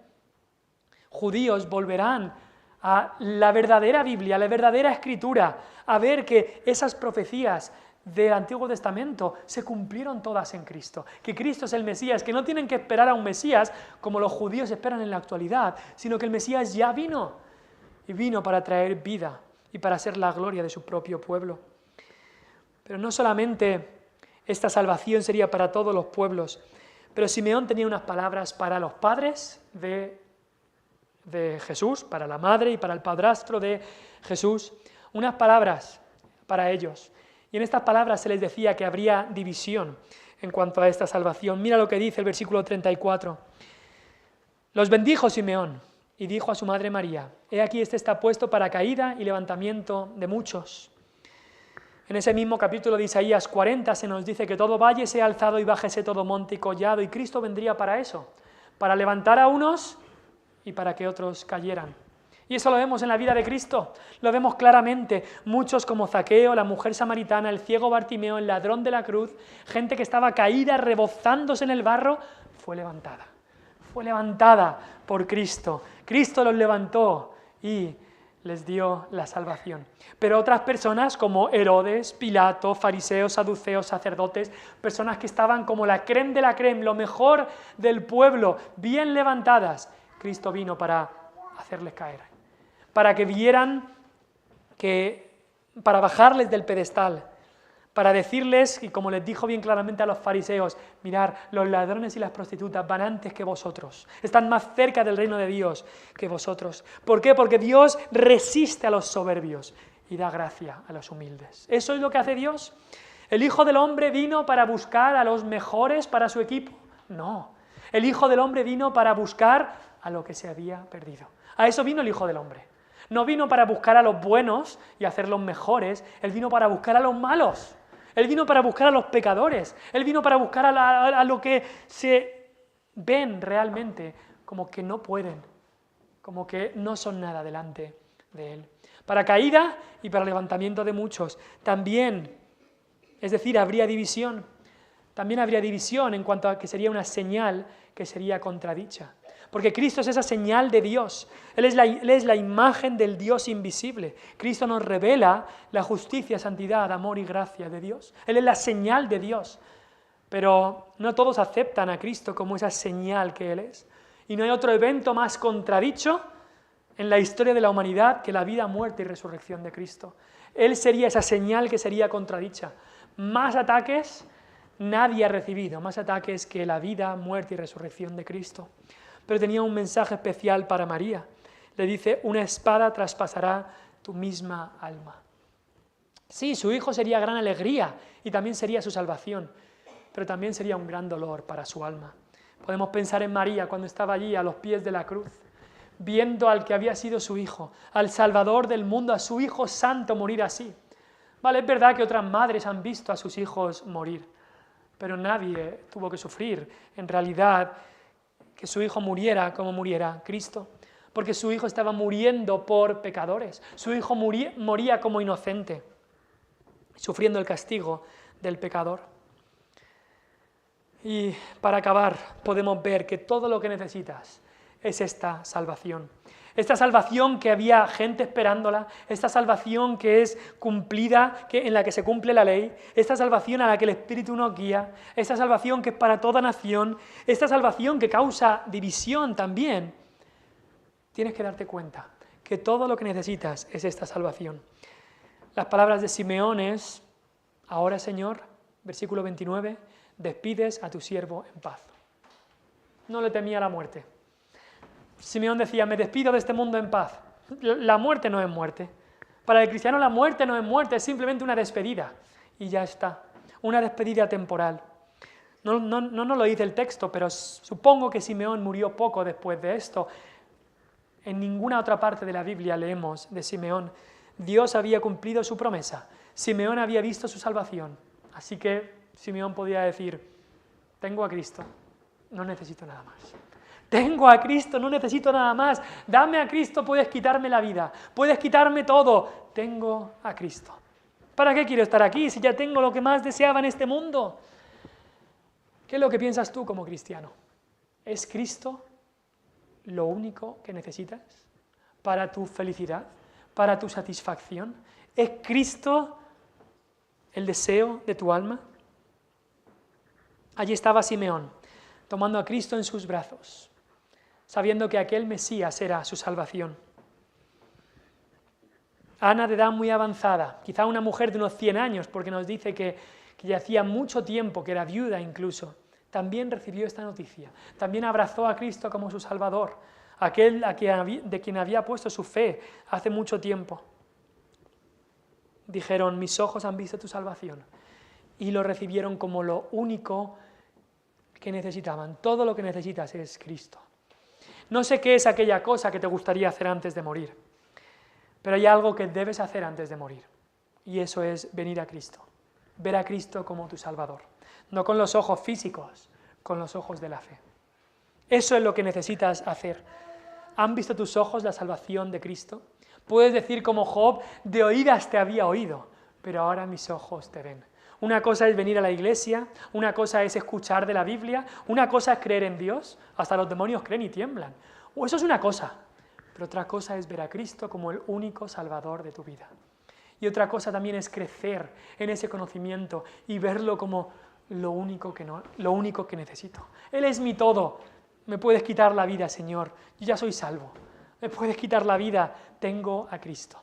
Judíos volverán a la verdadera Biblia, a la verdadera Escritura, a ver que esas profecías del Antiguo Testamento se cumplieron todas en Cristo, que Cristo es el Mesías, que no tienen que esperar a un Mesías como los judíos esperan en la actualidad, sino que el Mesías ya vino, y vino para traer vida y para ser la gloria de su propio pueblo. Pero no solamente esta salvación sería para todos los pueblos, pero Simeón tenía unas palabras para los padres de Jesús, para la madre y para el padrastro de Jesús, unas palabras para ellos. Y en estas palabras se les decía que habría división en cuanto a esta salvación. Mira lo que dice el versículo 34. Los bendijo Simeón y dijo a su madre María: he aquí este está puesto para caída y levantamiento de muchos. En ese mismo capítulo de Isaías 40 se nos dice que todo valle sea alzado y bájese todo monte y collado, y Cristo vendría para eso, para levantar a unos y para que otros cayeran. Y eso lo vemos en la vida de Cristo, lo vemos claramente. Muchos como Zaqueo, la mujer samaritana, el ciego Bartimeo, el ladrón de la cruz, gente que estaba caída, rebozándose en el barro, fue levantada por Cristo. Cristo los levantó y les dio la salvación. Pero otras personas como Herodes, Pilato, fariseos, saduceos, sacerdotes, personas que estaban como la crème de la crème, lo mejor del pueblo, bien levantadas, Cristo vino para hacerles caer, para que vieran para bajarles del pedestal, para decirles, y como les dijo bien claramente a los fariseos: mirad, los ladrones y las prostitutas van antes que vosotros, están más cerca del reino de Dios que vosotros. ¿Por qué? Porque Dios resiste a los soberbios y da gracia a los humildes. ¿Eso es lo que hace Dios? ¿El Hijo del Hombre vino para buscar a los mejores para su equipo? No. El Hijo del Hombre vino para buscar a lo que se había perdido. A eso vino el Hijo del Hombre. No vino para buscar a los buenos y hacerlos mejores, Él vino para buscar a los malos. Él vino para buscar a los pecadores. Él vino para buscar a lo que se ven realmente como que no pueden, como que no son nada delante de Él. Para caída y para levantamiento de muchos. También, es decir, habría división. También habría división en cuanto a que sería una señal que sería contradicha. Porque Cristo es esa señal de Dios. Él es la imagen del Dios invisible. Cristo nos revela la justicia, santidad, amor y gracia de Dios. Él es la señal de Dios. Pero no todos aceptan a Cristo como esa señal que Él es. Y no hay otro evento más contradicho en la historia de la humanidad que la vida, muerte y resurrección de Cristo. Él sería esa señal que sería contradicha. Más ataques Nadie ha recibido más ataques que la vida, muerte y resurrección de Cristo. Pero tenía un mensaje especial para María. Le dice, una espada traspasará tu misma alma. Sí, su hijo sería gran alegría y también sería su salvación, pero también sería un gran dolor para su alma. Podemos pensar en María cuando estaba allí a los pies de la cruz, viendo al que había sido su hijo, al Salvador del mundo, a su Hijo Santo morir así. Vale, es verdad que otras madres han visto a sus hijos morir, pero nadie tuvo que sufrir, en realidad, que su hijo muriera como muriera Cristo, porque su hijo estaba muriendo por pecadores, su hijo moría como inocente, sufriendo el castigo del pecador. Y para acabar, podemos ver que todo lo que necesitas es esta salvación. Esta salvación que había gente esperándola, esta salvación que es cumplida, en la que se cumple la ley, esta salvación a la que el Espíritu nos guía, esta salvación que es para toda nación, esta salvación que causa división también. Tienes que darte cuenta que todo lo que necesitas es esta salvación. Las palabras de Simeón es, ahora Señor, versículo 29, despides a tu siervo en paz. No le temía la muerte. Simeón decía, me despido de este mundo en paz. La muerte no es muerte. Para el cristiano la muerte no es muerte, es simplemente una despedida. Y ya está, una despedida temporal. No nos lo dice el texto, pero supongo que Simeón murió poco después de esto. En ninguna otra parte de la Biblia leemos de Simeón. Dios había cumplido su promesa. Simeón había visto su salvación. Así que Simeón podía decir, tengo a Cristo, no necesito nada más. Tengo a Cristo, no necesito nada más. Dame a Cristo, puedes quitarme la vida, puedes quitarme todo. Tengo a Cristo. ¿Para qué quiero estar aquí si ya tengo lo que más deseaba en este mundo? ¿Qué es lo que piensas tú como cristiano? ¿Es Cristo lo único que necesitas para tu felicidad, para tu satisfacción? ¿Es Cristo el deseo de tu alma? Allí estaba Simeón, tomando a Cristo en sus brazos, sabiendo que aquel Mesías era su salvación. Ana, de edad muy avanzada, quizá una mujer de unos 100 años, porque nos dice que ya hacía mucho tiempo, que era viuda incluso, también recibió esta noticia, también abrazó a Cristo como su Salvador, aquel de quien había puesto su fe hace mucho tiempo. Dijeron, mis ojos han visto tu salvación, y lo recibieron como lo único que necesitaban. Todo lo que necesitas es Cristo. No sé qué es aquella cosa que te gustaría hacer antes de morir, pero hay algo que debes hacer antes de morir, y eso es venir a Cristo, ver a Cristo como tu Salvador, no con los ojos físicos, con los ojos de la fe. Eso es lo que necesitas hacer. ¿Han visto tus ojos la salvación de Cristo? Puedes decir como Job, de oídas te había oído, pero ahora mis ojos te ven. Una cosa es venir a la iglesia, una cosa es escuchar de la Biblia, una cosa es creer en Dios, hasta los demonios creen y tiemblan. Eso es una cosa, pero otra cosa es ver a Cristo como el único Salvador de tu vida. Y otra cosa también es crecer en ese conocimiento y verlo como lo único que necesito. Él es mi todo. Me puedes quitar la vida, Señor, yo ya soy salvo. Me puedes quitar la vida, tengo a Cristo.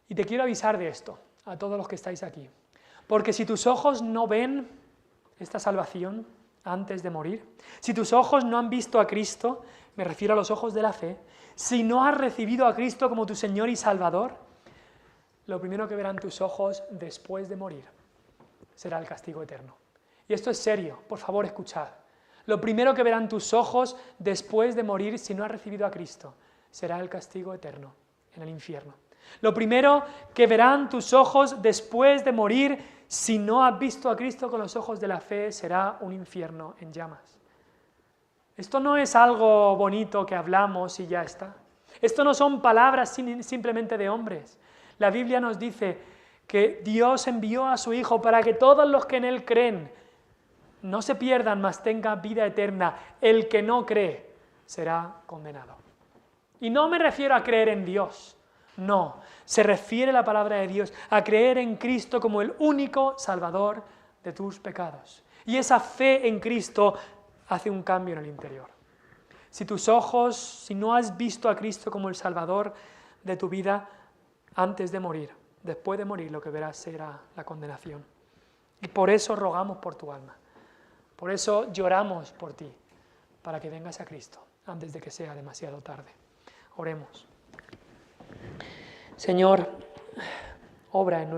Y te quiero avisar de esto, a todos los que estáis aquí. Porque si tus ojos no ven esta salvación antes de morir, si tus ojos no han visto a Cristo, me refiero a los ojos de la fe, si no has recibido a Cristo como tu Señor y Salvador, lo primero que verán tus ojos después de morir será el castigo eterno. Y esto es serio, por favor escuchad. Lo primero que verán tus ojos después de morir si no has recibido a Cristo será el castigo eterno en el infierno. Lo primero que verán tus ojos después de morir si no has visto a Cristo con los ojos de la fe será un infierno en llamas. Esto no es algo bonito que hablamos y ya está. Esto no son palabras simplemente de hombres. La Biblia nos dice que Dios envió a su Hijo para que todos los que en Él creen no se pierdan, mas tengan vida eterna. El que no cree será condenado. Y no me refiero a creer en Dios. No, se refiere la palabra de Dios a creer en Cristo como el único Salvador de tus pecados. Y esa fe en Cristo hace un cambio en el interior. Si tus ojos, si no has visto a Cristo como el Salvador de tu vida antes de morir, después de morir lo que verás será la condenación. Y por eso rogamos por tu alma. Por eso lloramos por ti, para que vengas a Cristo antes de que sea demasiado tarde. Oremos. Señor, obra en nuestro